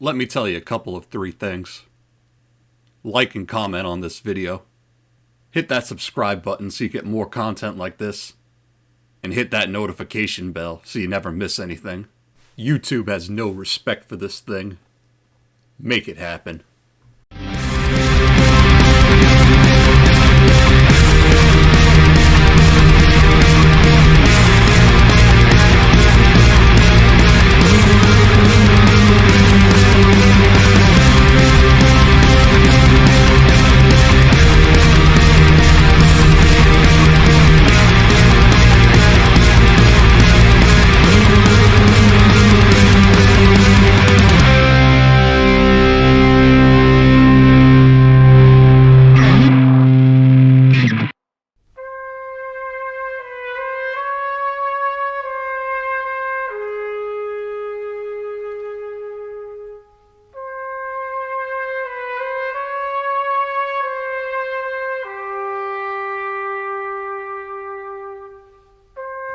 Let me tell you a couple of 3 things. Like and comment on this video. Hit that subscribe button so you get more content like this. And hit that notification bell so you never miss anything. YouTube has no respect for this thing. Make it happen.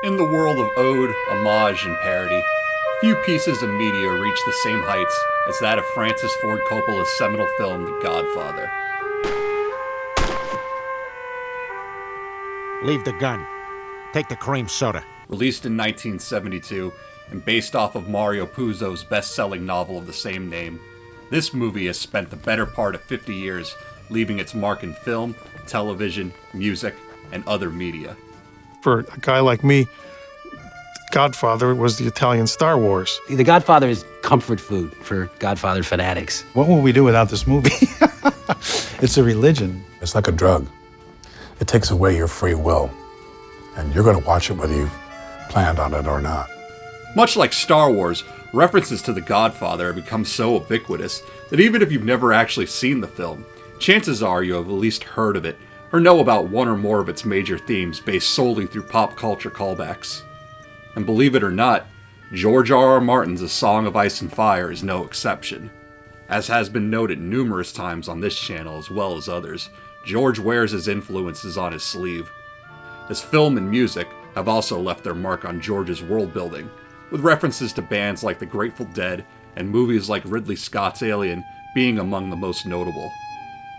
In the world of ode, homage, and parody, few pieces of media reach the same heights as that of Francis Ford Coppola's seminal film, The Godfather. Leave the gun. Take the cream soda. Released in 1972 and based off of Mario Puzo's best-selling novel of the same name, this movie has spent the better part of 50 years leaving its mark in film, television, music, and other media. For a guy like me, Godfather was the Italian Star Wars. The Godfather is comfort food for Godfather fanatics. What would we do without this movie? It's a religion. It's like a drug. It takes away your free will. And you're going to watch it whether you've planned on it or not. Much like Star Wars, references to The Godfather have become so ubiquitous that even if you've never actually seen the film, chances are you have at least heard of it or know about one or more of its major themes based solely through pop culture callbacks. And believe it or not, George R.R. Martin's A Song of Ice and Fire is no exception. As has been noted numerous times on this channel as well as others, George wears his influences on his sleeve. His film and music have also left their mark on George's world building, with references to bands like the Grateful Dead and movies like Ridley Scott's Alien being among the most notable.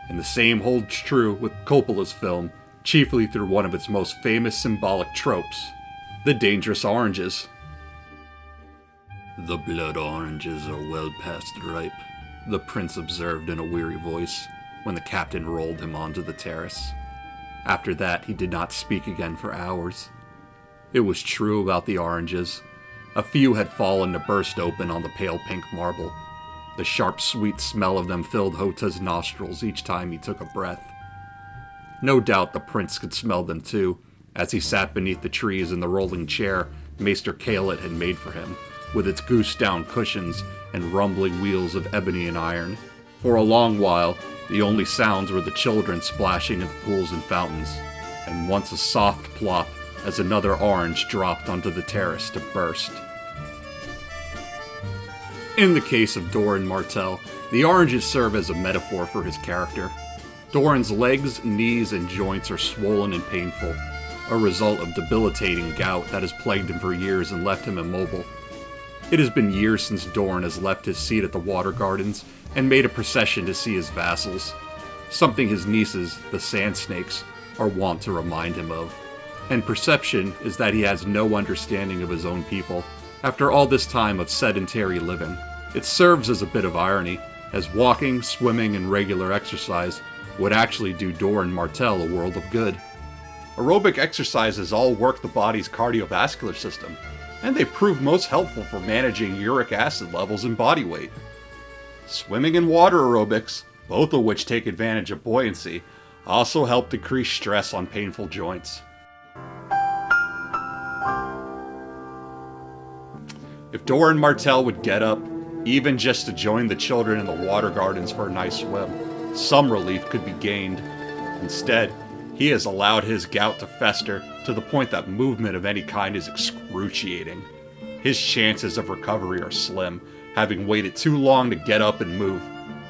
And the same holds true with Coppola's film, chiefly through one of its most famous symbolic tropes, the dangerous oranges. The blood oranges are well past ripe, the prince observed in a weary voice when the captain rolled him onto the terrace. After that, he did not speak again for hours. It was true about the oranges. A few had fallen to burst open on the pale pink marble. The sharp, sweet smell of them filled Rota's nostrils each time he took a breath. No doubt the prince could smell them too, as he sat beneath the trees in the rolling chair Maester Caelid had made for him, with its goose-down cushions and rumbling wheels of ebony and iron. For a long while, the only sounds were the children splashing in the pools and fountains, and once a soft plop as another orange dropped onto the terrace to burst. In the case of Doran Martell, the oranges serve as a metaphor for his character. Doran's legs, knees, and joints are swollen and painful, a result of debilitating gout that has plagued him for years and left him immobile. It has been years since Doran has left his seat at the Water Gardens and made a procession to see his vassals, something his nieces, the Sand Snakes, are wont to remind him of. And perception is that he has no understanding of his own people, after all this time of sedentary living. It serves as a bit of irony, as walking, swimming, and regular exercise would actually do Doran Martell a world of good. Aerobic exercises all work the body's cardiovascular system, and they prove most helpful for managing uric acid levels and body weight. Swimming and water aerobics, both of which take advantage of buoyancy, also help decrease stress on painful joints. If Doran Martell would get up, even just to join the children in the Water Gardens for a nice swim, some relief could be gained. Instead, he has allowed his gout to fester to the point that movement of any kind is excruciating. His chances of recovery are slim, having waited too long to get up and move,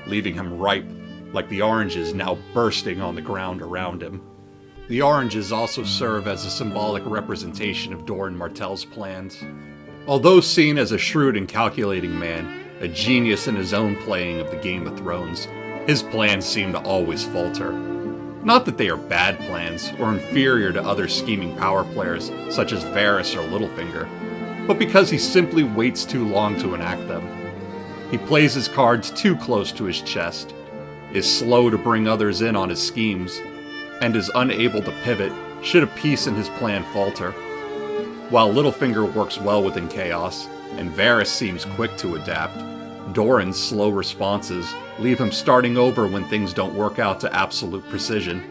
leaving him ripe, like the oranges now bursting on the ground around him. The oranges also serve as a symbolic representation of Doran Martell's plans. Although seen as a shrewd and calculating man, A genius in his own playing of the Game of Thrones, his plans seem to always falter. Not that they are bad plans, or inferior to other scheming power players such as Varys or Littlefinger, but because he simply waits too long to enact them. He plays his cards too close to his chest, is slow to bring others in on his schemes, and is unable to pivot should a piece in his plan falter. While Littlefinger works well within chaos, and Varys seems quick to adapt, Doran's slow responses leave him starting over when things don't work out to absolute precision.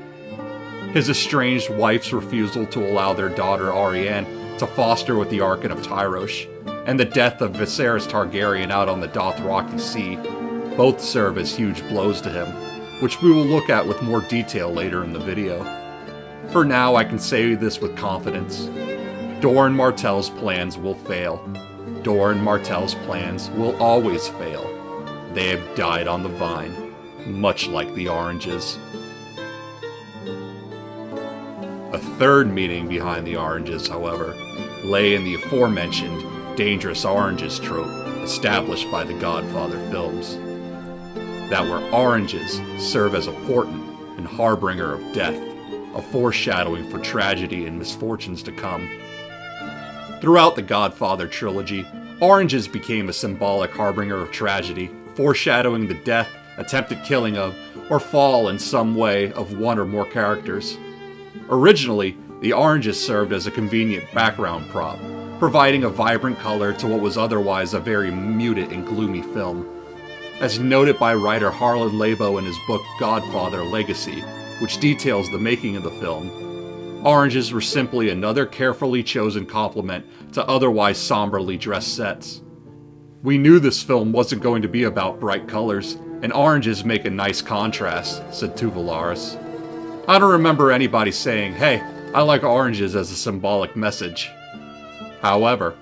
His estranged wife's refusal to allow their daughter Arianne to foster with the Archon of Tyrosh, and the death of Viserys Targaryen out on the Dothraki Sea, both serve as huge blows to him, which we will look at with more detail later in the video. For now, I can say this with confidence. Doran Martell's plans will fail. Doran Martell's plans will always fail. They have died on the vine, much like the oranges. A third meaning behind the oranges, however, lay in the aforementioned dangerous oranges trope established by the Godfather films. That where oranges serve as a portent and harbinger of death, a foreshadowing for tragedy and misfortunes to come. Throughout the Godfather trilogy, oranges became a symbolic harbinger of tragedy, foreshadowing the death, attempted killing of, or fall in some way of one or more characters. Originally, the oranges served as a convenient background prop, providing a vibrant color to what was otherwise a very muted and gloomy film. As noted by writer Harlan Labo in his book Godfather Legacy, which details the making of the film, oranges were simply another carefully chosen complement to otherwise somberly dressed sets. We knew this film wasn't going to be about bright colors, and oranges make a nice contrast, said Tuvolaris. I don't remember anybody saying, hey, I like oranges as a symbolic message. However,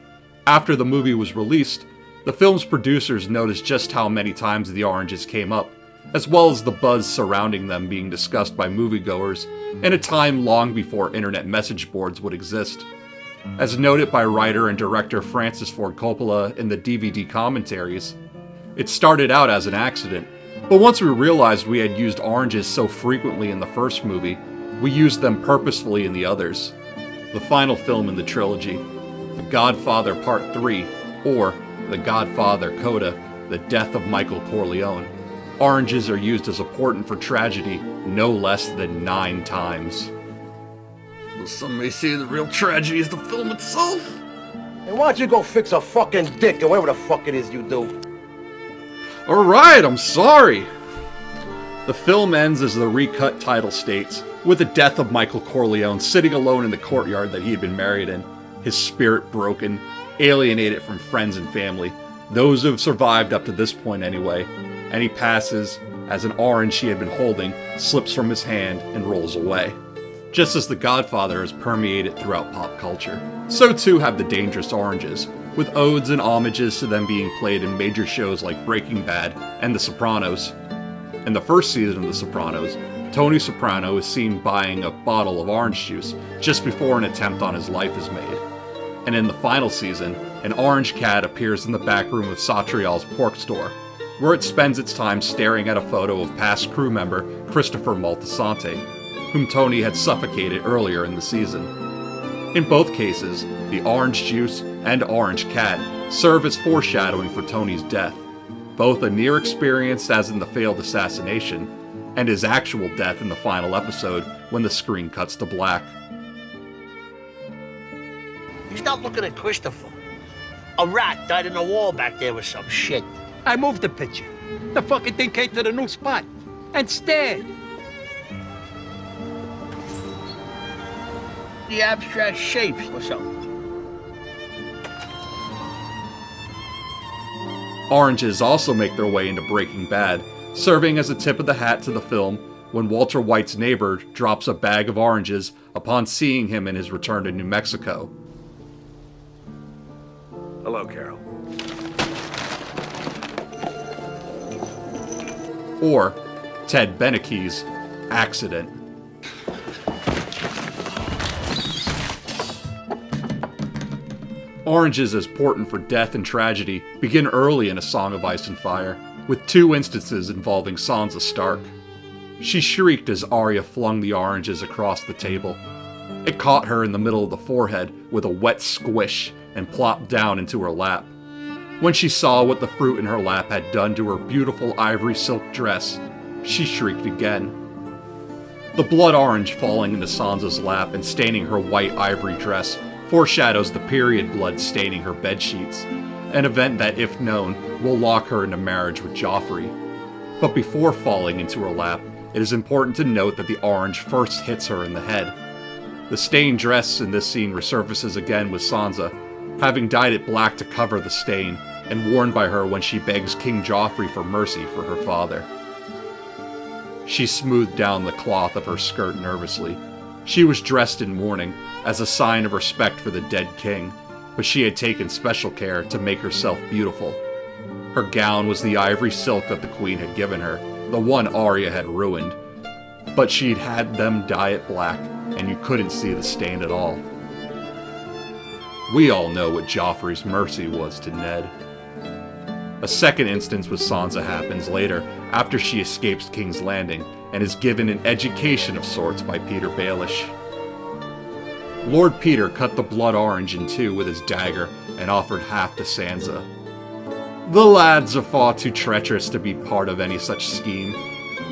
after the movie was released, the film's producers noticed just how many times the oranges came up, as well as the buzz surrounding them being discussed by moviegoers in a time long before internet message boards would exist. As noted by writer and director Francis Ford Coppola in the DVD commentaries, it started out as an accident, but once we realized we had used oranges so frequently in the first movie, we used them purposefully in the others. The final film in the trilogy, The Godfather Part 3, or The Godfather Coda, The Death of Michael Corleone, oranges are used as a portent for tragedy no less than 9 times. Will somebody say the real tragedy is the film itself? Hey, why don't you go fix a fucking dick or whatever the fuck it is you do? Alright, I'm sorry! The film ends as the recut title states, with the death of Michael Corleone sitting alone in the courtyard that he had been married in, his spirit broken, alienated from friends and family, those who have survived up to this point anyway, and he passes as an orange he had been holding slips from his hand and rolls away. Just as The Godfather has permeated throughout pop culture, so too have the dangerous oranges, with odes and homages to them being played in major shows like Breaking Bad and The Sopranos. In the first season of The Sopranos, Tony Soprano is seen buying a bottle of orange juice just before an attempt on his life is made. And in the final season, an orange cat appears in the back room of Satrial's pork store, where it spends its time staring at a photo of past crew member Christopher Moltisanti, whom Tony had suffocated earlier in the season. In both cases, the orange juice and orange cat serve as foreshadowing for Tony's death, both a near experience as in the failed assassination, and his actual death in the final episode when the screen cuts to black. He's not looking at Christopher. A rat died in the wall back there with some shit. I moved the picture. The fucking thing came to the new spot and stared. The abstract shapes or something. Oranges also make their way into Breaking Bad, serving as a tip of the hat to the film when Walter White's neighbor drops a bag of oranges upon seeing him in his return to New Mexico. Hello, Carol. Or Ted Beneke's Accident. Oranges as portent for death and tragedy begin early in A Song of Ice and Fire, with 2 instances involving Sansa Stark. She shrieked as Arya flung the oranges across the table. It caught her in the middle of the forehead with a wet squish and plopped down into her lap. When she saw what the fruit in her lap had done to her beautiful ivory silk dress, she shrieked again. The blood orange falling into Sansa's lap and staining her white ivory dress foreshadows the period blood staining her bedsheets, an event that, if known, will lock her into marriage with Joffrey. But before falling into her lap, it is important to note that the orange first hits her in the head. The stained dress in this scene resurfaces again with Sansa, having dyed it black to cover the stain, and worn by her when she begs King Joffrey for mercy for her father. She smoothed down the cloth of her skirt nervously. She was dressed in mourning, as a sign of respect for the dead king, but she had taken special care to make herself beautiful. Her gown was the ivory silk that the queen had given her, the one Arya had ruined, but she'd had them dye it black, and you couldn't see the stain at all. We all know what Joffrey's mercy was to Ned. A second instance with Sansa happens later, after she escapes King's Landing, and is given an education of sorts by Peter Baelish. Lord Peter cut the blood orange in 2 with his dagger, and offered half to Sansa. The lads are far too treacherous to be part of any such scheme,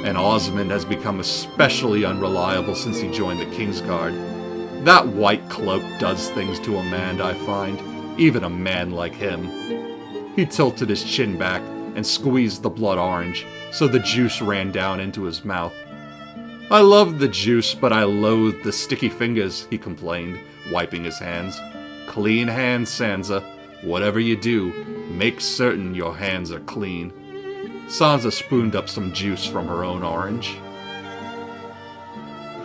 and Osmond has become especially unreliable since he joined the Kingsguard. That white cloak does things to a man, I find, even a man like him. He tilted his chin back and squeezed the blood orange, so the juice ran down into his mouth. I loved the juice, but I loathed the sticky fingers, he complained, wiping his hands. Clean hands, Sansa. Whatever you do, make certain your hands are clean. Sansa spooned up some juice from her own orange.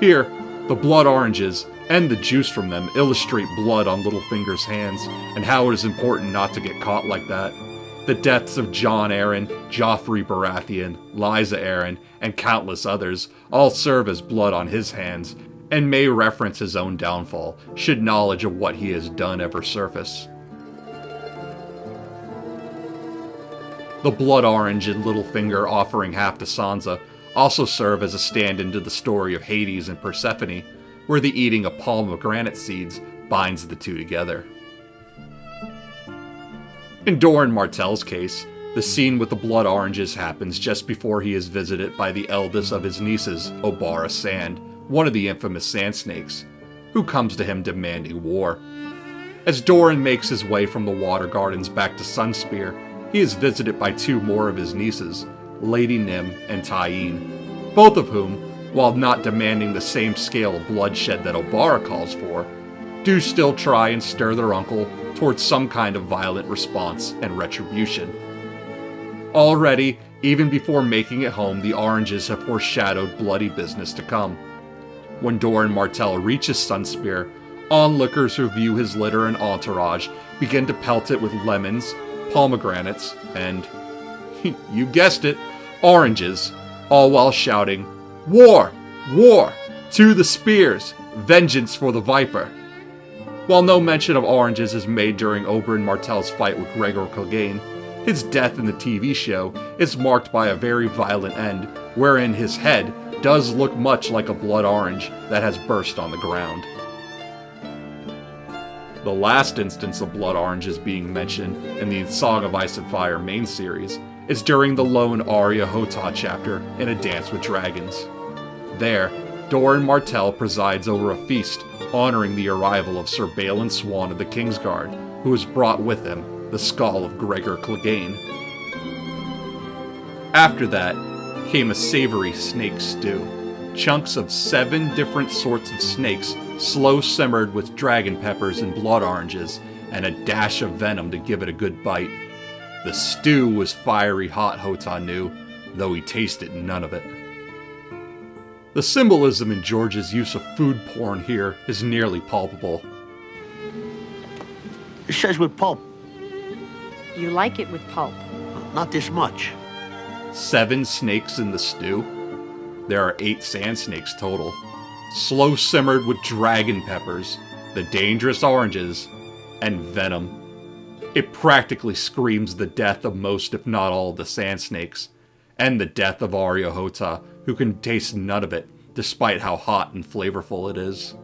Here, the blood oranges and the juice from them illustrate blood on Littlefinger's hands, and how it is important not to get caught like that. The deaths of Jon Arryn, Joffrey Baratheon, Lysa Arryn, and countless others all serve as blood on his hands, and may reference his own downfall, should knowledge of what he has done ever surface. The blood orange and Littlefinger offering half to Sansa also serve as a stand-in to the story of Hades and Persephone, where the eating of pomegranate seeds binds the two together. In Doran Martell's case, the scene with the blood oranges happens just before he is visited by the eldest of his nieces, Obara Sand, one of the infamous Sand Snakes, who comes to him demanding war. As Doran makes his way from the Water Gardens back to Sunspear, he is visited by 2 more of his nieces, Lady Nym and Tyene, both of whom, while not demanding the same scale of bloodshed that Obara calls for, do still try and stir their uncle towards some kind of violent response and retribution. Already, even before making it home, the oranges have foreshadowed bloody business to come. When Doran Martell reaches Sunspear, onlookers who view his litter and entourage begin to pelt it with lemons, pomegranates, and, you guessed it, oranges, all while shouting, "War! War! To the spears! Vengeance for the Viper!" While no mention of oranges is made during Oberyn Martell's fight with Gregor Clegane, his death in the TV show is marked by a very violent end, wherein his head does look much like a blood orange that has burst on the ground. The last instance of blood oranges being mentioned in the Song of Ice and Fire main series is during the lone Arya Hotah chapter in A Dance with Dragons. There, Doran Martell presides over a feast honoring the arrival of Sir Balon Swan of the Kingsguard, who has brought with him the skull of Gregor Clegane. After that came a savory snake stew. Chunks of 7 different sorts of snakes, slow simmered with dragon peppers and blood oranges, and a dash of venom to give it a good bite. The stew was fiery hot, Hotah knew, though he tasted none of it. The symbolism in George's use of food porn here is nearly palpable. It says with pulp. You like it with pulp. Not this much. 7 snakes in the stew? There are 8 sand snakes total. Slow simmered with dragon peppers, the dangerous oranges, and venom. It practically screams the death of most, if not all, of the sand snakes, and the death of Arya Hota, who can taste none of it, despite how hot and flavorful it is.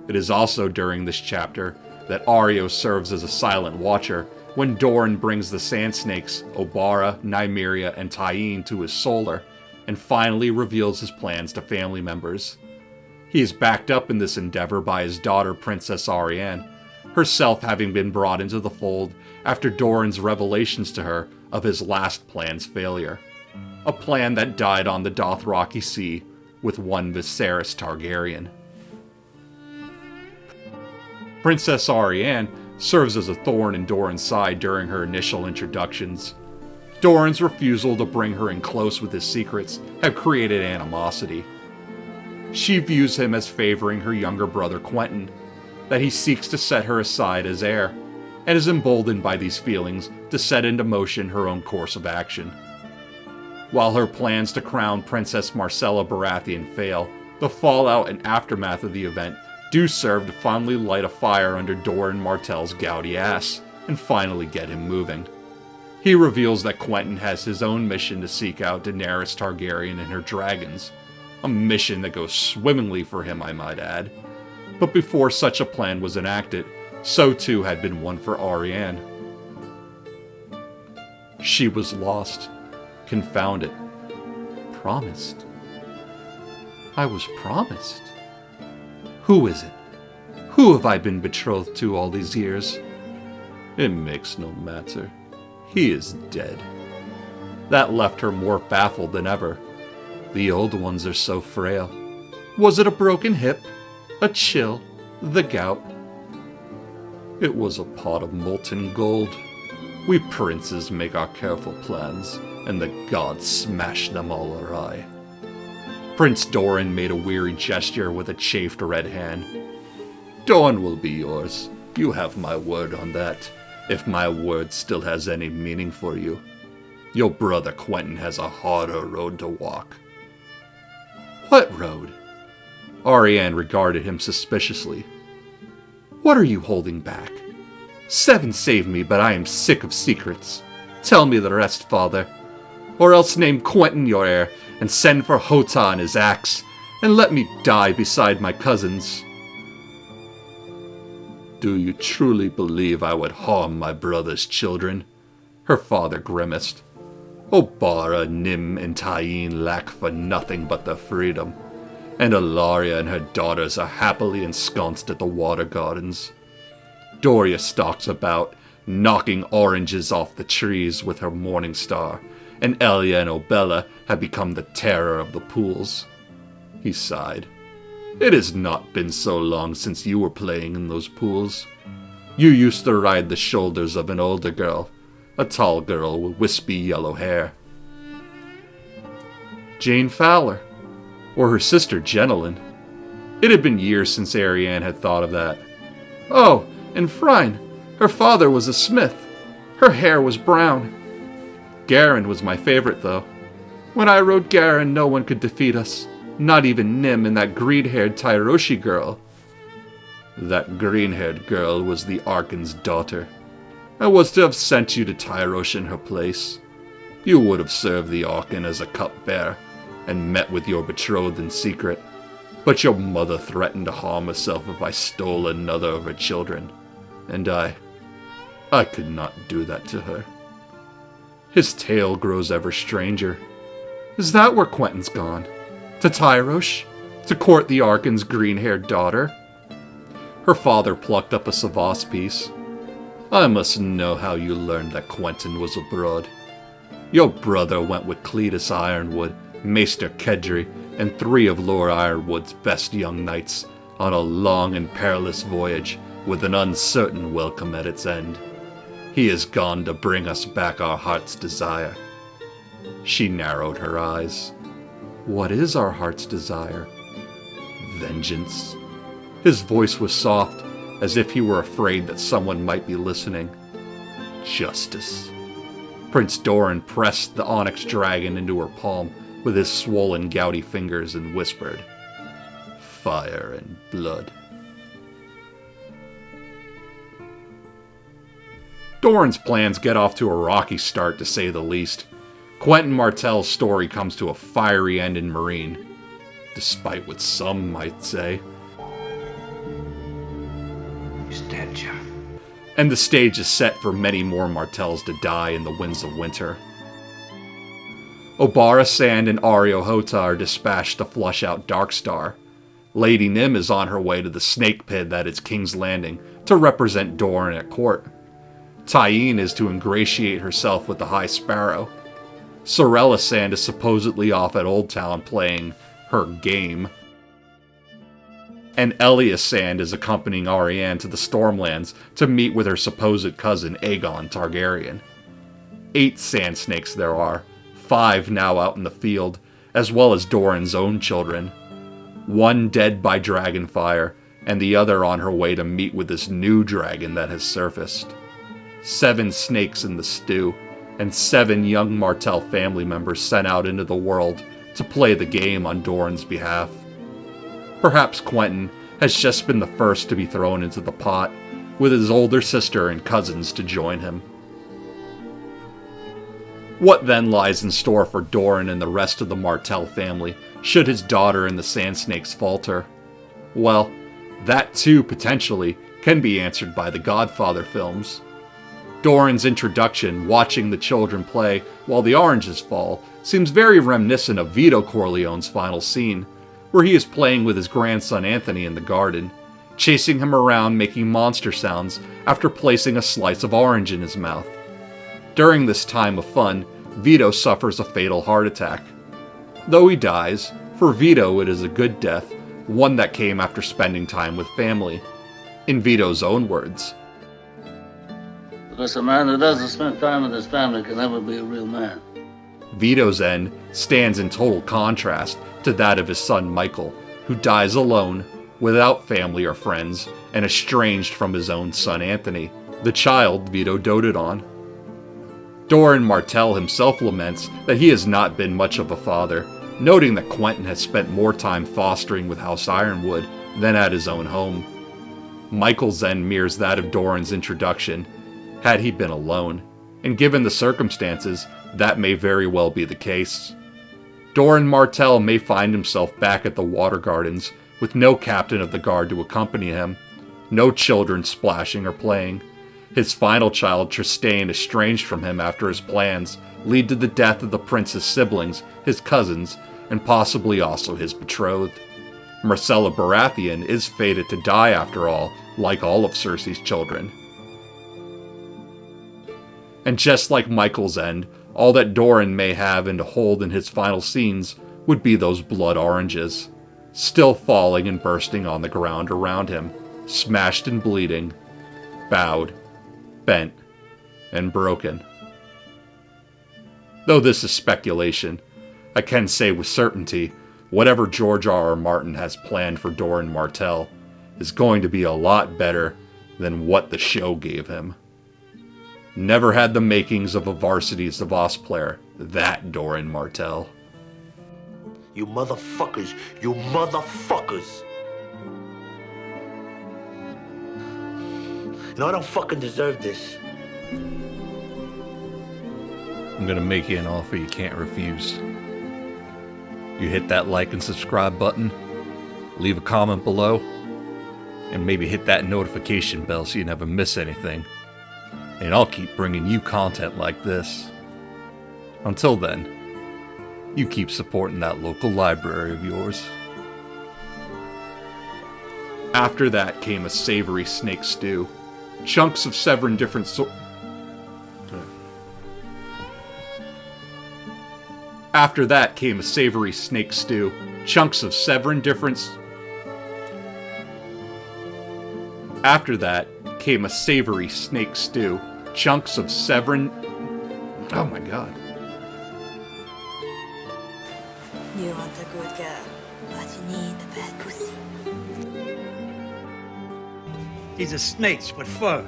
It is also during this chapter that Arya serves as a silent watcher when Doran brings the sand snakes, Obara, Nymeria, and Tyene to his solar, and finally reveals his plans to family members. He is backed up in this endeavor by his daughter Princess Arianne, herself having been brought into the fold after Doran's revelations to her of his last plan's failure. A plan that died on the Dothraki Sea with one Viserys Targaryen. Princess Arianne serves as a thorn in Doran's side during her initial introductions. Doran's refusal to bring her in close with his secrets have created animosity. She views him as favoring her younger brother Quentyn, that he seeks to set her aside as heir, and is emboldened by these feelings to set into motion her own course of action. While her plans to crown Princess Myrcella Baratheon fail, the fallout and aftermath of the event do serve to finally light a fire under Doran Martell's gouty ass, and finally get him moving. He reveals that Quentyn has his own mission to seek out Daenerys Targaryen and her dragons, a mission that goes swimmingly for him, I might add. But before such a plan was enacted, so too had been one for Arianne. She was lost, confounded, promised. I was promised. Who is it? Who have I been betrothed to all these years? It makes no matter. He is dead. That left her more baffled than ever. The old ones are so frail. Was it a broken hip? A chill? The gout? It was a pot of molten gold. We princes make our careful plans, and the gods smash them all awry. Prince Doran made a weary gesture with a chafed red hand. Dawn will be yours. You have my word on that, if my word still has any meaning for you. Your brother Quentyn has a harder road to walk. What road? Arianne regarded him suspiciously. What are you holding back? 7 saved me, but I am sick of secrets. Tell me the rest, father. Or else name Quentyn your heir, and send for Hota and his axe, and let me die beside my cousins. Do you truly believe I would harm my brother's children? Her father grimaced. Obara, Nym, and Tyene lack for nothing but their freedom, and Ilaria and her daughters are happily ensconced at the water gardens. Doria stalks about, knocking oranges off the trees with her morning star, and Elia and Obella have become the terror of the pools. He sighed. It has not been so long since you were playing in those pools. You used to ride the shoulders of an older girl, a tall girl with wispy yellow hair. Jane Fowler, or her sister Jenelyn. It had been years since Arianne had thought of that. Oh, and Phryne, her father was a smith. Her hair was brown. Garen was my favorite, though. When I rode Garen, no one could defeat us. Not even Nym and that green-haired Tyroshi girl. That green-haired girl was the Arkan's daughter. I was to have sent you to Tyrosh in her place. You would have served the Arkan as a cupbearer, and met with your betrothed in secret. But your mother threatened to harm herself if I stole another of her children. And I could not do that to her. His tale grows ever stranger. Is that where Quentyn's gone? To Tyrosh? To court the Arkan's green-haired daughter? Her father plucked up a Savas piece. I must know how you learned that Quentyn was abroad. Your brother went with Cletus Ironwood, Maester Kedry, and 3 of Lord Ironwood's best young knights on a long and perilous voyage with an uncertain welcome at its end. He is gone to bring us back our heart's desire. She narrowed her eyes. What is our heart's desire? Vengeance. His voice was soft, as if he were afraid that someone might be listening. Justice. Prince Doran pressed the onyx dragon into her palm with his swollen, gouty fingers and whispered, Fire and blood. Doran's plans get off to a rocky start, to say the least. Quentin Martell's story comes to a fiery end in Marine, despite what some might say. He's dead, Jeff. And the stage is set for many more Martells to die in the winds of winter. Obara Sand and Ario Hota are dispatched to flush out Darkstar. Lady Nim is on her way to the snake pit that is King's Landing to represent Doran at court. Tyene is to ingratiate herself with the High Sparrow. Sorella Sand is supposedly off at Old Town playing her game. And Elias Sand is accompanying Arianne to the Stormlands to meet with her supposed cousin Aegon Targaryen. 8 sand snakes there are, 5 now out in the field, as well as Doran's own children. 1 dead by dragonfire, and the other on her way to meet with this new dragon that has surfaced. 7 snakes in the stew, and 7 young Martell family members sent out into the world to play the game on Doran's behalf. Perhaps Quentin has just been the first to be thrown into the pot, with his older sister and cousins to join him. What then lies in store for Doran and the rest of the Martell family, should his daughter and the Sand Snakes falter? Well, that too, potentially, can be answered by the Godfather films. Doran's introduction, watching the children play while the oranges fall, seems very reminiscent of Vito Corleone's final scene, where he is playing with his grandson Anthony in the garden, chasing him around making monster sounds after placing a slice of orange in his mouth. During this time of fun, Vito suffers a fatal heart attack. Though he dies, for Vito it is a good death, one that came after spending time with family. In Vito's own words, "Because a man who doesn't spend time with his family can never be a real man." Vito's end stands in total contrast to that of his son Michael, who dies alone, without family or friends, and estranged from his own son Anthony, the child Vito doted on. Doran Martell himself laments that he has not been much of a father, noting that Quentin has spent more time fostering with House Ironwood than at his own home. Michael's end mirrors that of Doran's introduction, had he been alone, and given the circumstances, that may very well be the case. Doran Martell may find himself back at the Water Gardens with no captain of the guard to accompany him, no children splashing or playing. His final child, Trystane, estranged from him after his plans lead to the death of the prince's siblings, his cousins, and possibly also his betrothed. Myrcella Baratheon is fated to die after all, like all of Cersei's children. And just like Michael's end, all that Doran may have and to hold in his final scenes would be those blood oranges, still falling and bursting on the ground around him, smashed and bleeding, bowed, bent, and broken. Though this is speculation, I can say with certainty, whatever George R.R. Martin has planned for Doran Martell is going to be a lot better than what the show gave him. Never had the makings of a varsity Zavos player, that Doran Martell. You motherfuckers, you motherfuckers. You know, I don't fucking deserve this. I'm gonna make you an offer you can't refuse. You hit that like and subscribe button, leave a comment below, and maybe hit that notification bell so you never miss anything. And I'll keep bringing you content like this. Until then, you keep supporting that local library of yours. After that came a savory snake stew. Chunks of 7 different After that came a savory snake stew. Chunks of 7 different... After that came a savory snake stew. Chunks of 7... Oh my god. You want a good girl, but you need a bad pussy. These are snakes with fur.